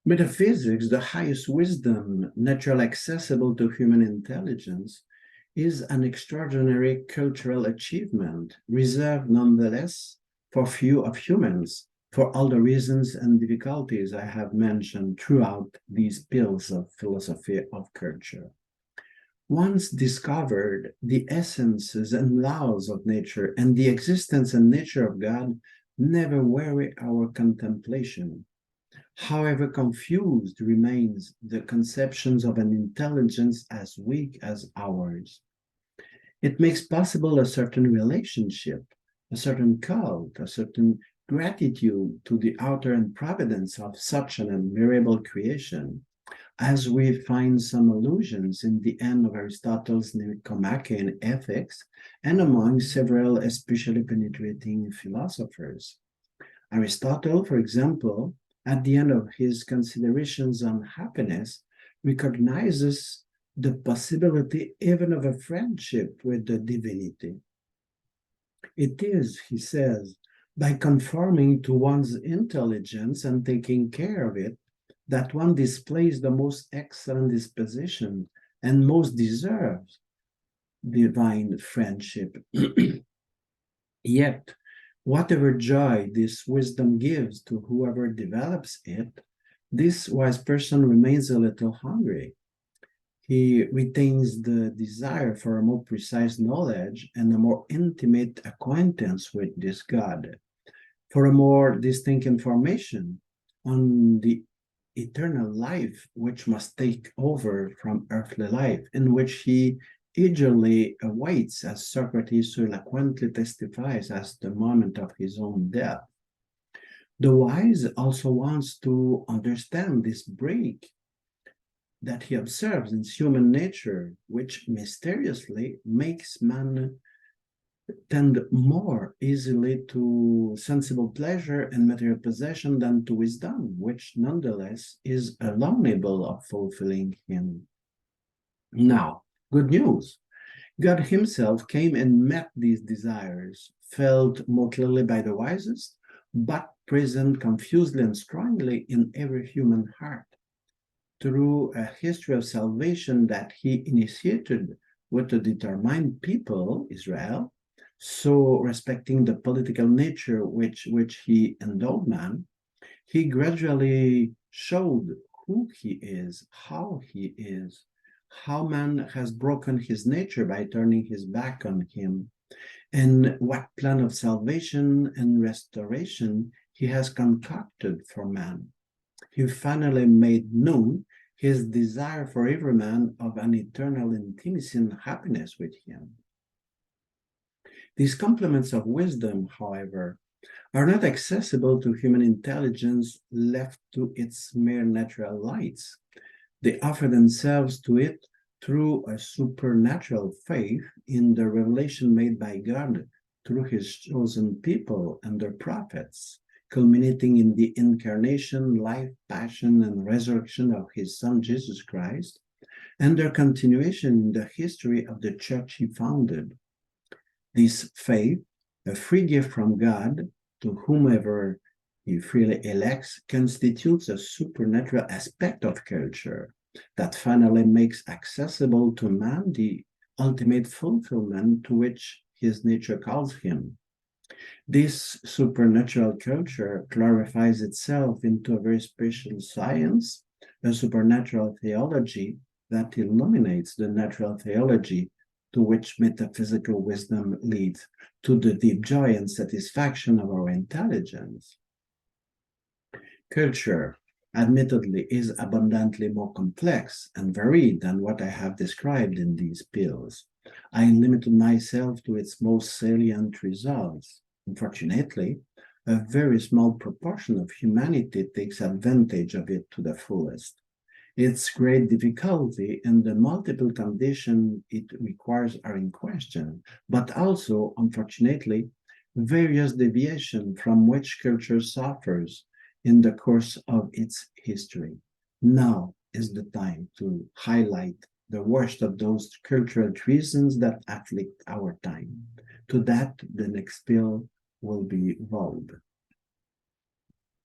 Metaphysics, the highest wisdom, naturally accessible to human intelligence, is an extraordinary cultural achievement, reserved nonetheless for few of humans, for all the reasons and difficulties I have mentioned throughout these pills of philosophy of culture. Once discovered, the essences and laws of nature and the existence and nature of God never weary our contemplation. However confused remains the conceptions of an intelligence as weak as ours. It makes possible a certain relationship, a certain cult, a certain gratitude to the author and providence of such an admirable creation, as we find some allusions in the end of Aristotle's Nicomachean in Ethics and among several especially penetrating philosophers. Aristotle, for example, at the end of his considerations on happiness, recognizes the possibility even of a friendship with the divinity. It is, he says, by conforming to one's intelligence and taking care of it, that one displays the most excellent disposition and most deserves divine friendship. Yet, whatever joy this wisdom gives to whoever develops it, this wise person remains a little hungry. He retains the desire for a more precise knowledge and a more intimate acquaintance with this God, for a more distinct information on the eternal life which must take over from earthly life, in which he eagerly awaits, as Socrates so eloquently testifies, as the moment of his own death. The wise also wants to understand this break that he observes in human nature, which mysteriously makes man tend more easily to sensible pleasure and material possession than to wisdom, which nonetheless is alone able of fulfilling him. Now, good news. God himself came and met these desires, felt more clearly by the wisest, but present confusedly and strongly in every human heart. Through a history of salvation that he initiated with a determined people, Israel, so respecting the political nature which he endowed man, he gradually showed who he is, how man has broken his nature by turning his back on him, and what plan of salvation and restoration he has concocted for man. He finally made known his desire for every man of an eternal intimacy and happiness with him. These complements of wisdom, however, are not accessible to human intelligence left to its mere natural lights. They offer themselves to it through a supernatural faith in the revelation made by God through his chosen people and their prophets, culminating in the incarnation, life, passion, and resurrection of his Son Jesus Christ, and their continuation in the history of the church he founded. This faith, a free gift from God to whomever he freely elects, constitutes a supernatural aspect of culture that finally makes accessible to man the ultimate fulfillment to which his nature calls him. This supernatural culture clarifies itself into a very special science, a supernatural theology that illuminates the natural theology to which metaphysical wisdom leads, to the deep joy and satisfaction of our intelligence. Culture, admittedly, is abundantly more complex and varied than what I have described in these pills. I limited myself to its most salient results. Unfortunately, a very small proportion of humanity takes advantage of it to the fullest. Its great difficulty and the multiple conditions it requires are in question, but also, unfortunately, various deviations from which culture suffers in the course of its history. Now is the time to highlight the worst of those cultural treasons that afflict our time. To that, the next pill will be evolved.